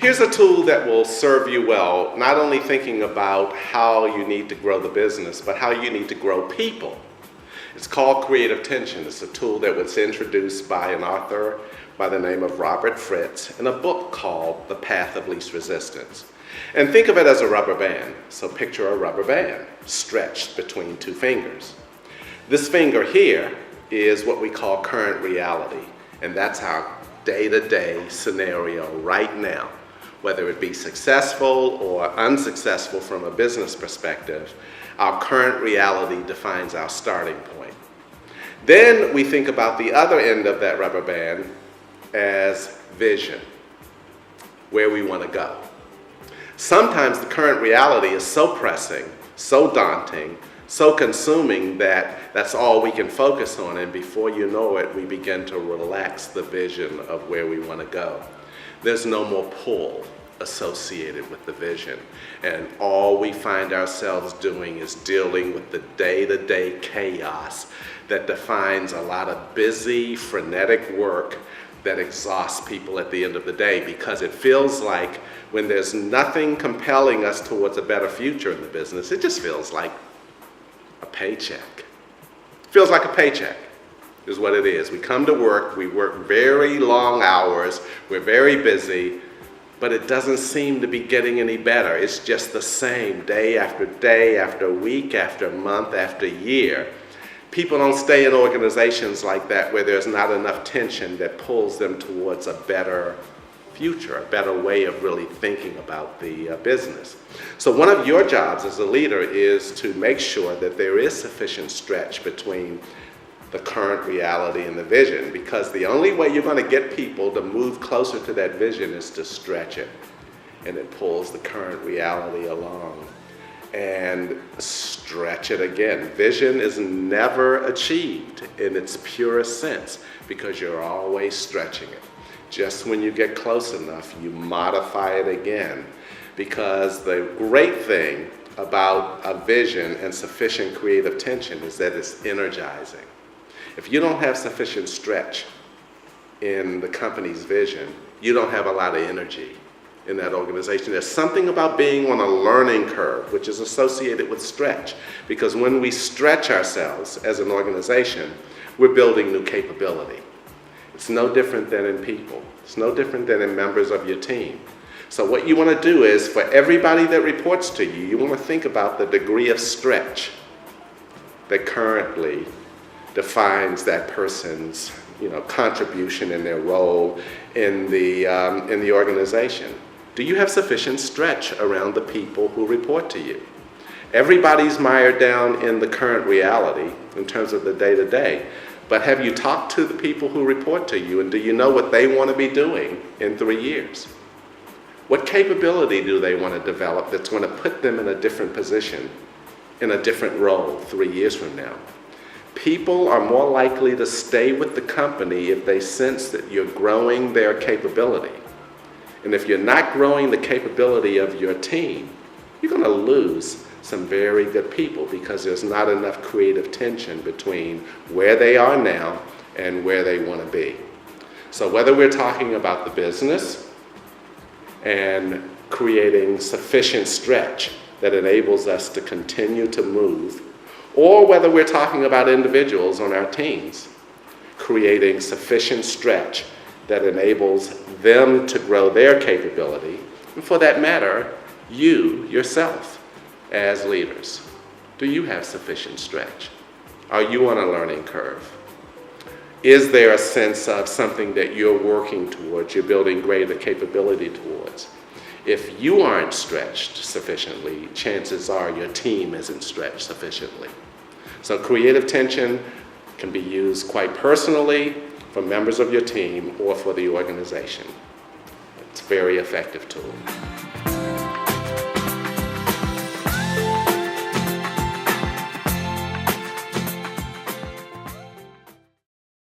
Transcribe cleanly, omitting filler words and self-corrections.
Here's a tool that will serve you well, not only thinking about how you need to grow the business, but how you need to grow people. It's called Creative Tension. It's a tool that was introduced by an author by the name of Robert Fritz in a book called The Path of Least Resistance. And think of it as a rubber band. So picture a rubber band stretched between two fingers. This finger here is what we call current reality, and that's our day-to-day scenario right now. Whether it be successful or unsuccessful from a business perspective, our current reality defines our starting point. Then we think about the other end of that rubber band as vision, where we want to go. Sometimes the current reality is so pressing, so daunting, so consuming that that's all we can focus on, and before you know it, we begin to relax the vision of where we want to go. There's no more pull associated with the vision, and all we find ourselves doing is dealing with the day-to-day chaos that defines a lot of busy, frenetic work that exhausts people at the end of the day, because it feels like when there's nothing compelling us towards a better future in the business, it just feels like a paycheck. It feels like a paycheck is what it is. We come to work, we work very long hours, we're very busy, but it doesn't seem to be getting any better. It's just the same day after week after month after year. People don't stay in organizations like that where there's not enough tension that pulls them towards a better future, a better way of really thinking about the business. So one of your jobs as a leader is to make sure that there is sufficient stretch between the current reality and the vision, because the only way you're going to get people to move closer to that vision is to stretch it, and it pulls the current reality along and stretch it again. Vision is never achieved in its purest sense because you're always stretching it. Just when you get close enough, you modify it again, because the great thing about a vision and sufficient creative tension is that it's energizing. If you don't have sufficient stretch in the company's vision, you don't have a lot of energy in that organization. There's something about being on a learning curve, which is associated with stretch, because when we stretch ourselves as an organization, we're building new capability. It's no different than in people. It's no different than in members of your team. So what you want to do is, for everybody that reports to you, you want to think about the degree of stretch that currently defines that person's contribution in their role in the organization. Do you have sufficient stretch around the people who report to you? Everybody's mired down in the current reality in terms of the day-to-day, but have you talked to the people who report to you, and do you know what they want to be doing in 3 years? What capability do they want to develop that's going to put them in a different position, in a different role 3 years from now? People are more likely to stay with the company if they sense that you're growing their capability. And if you're not growing the capability of your team, you're going to lose some very good people, because there's not enough creative tension between where they are now and where they want to be. So whether we're talking about the business and creating sufficient stretch that enables us to continue to move, or whether we're talking about individuals on our teams, creating sufficient stretch that enables them to grow their capability, and for that matter, you yourself as leaders. Do you have sufficient stretch? Are you on a learning curve? Is there a sense of something that you're working towards, you're building greater capability towards? If you aren't stretched sufficiently, chances are your team isn't stretched sufficiently. So creative tension can be used quite personally for members of your team or for the organization. It's a very effective tool.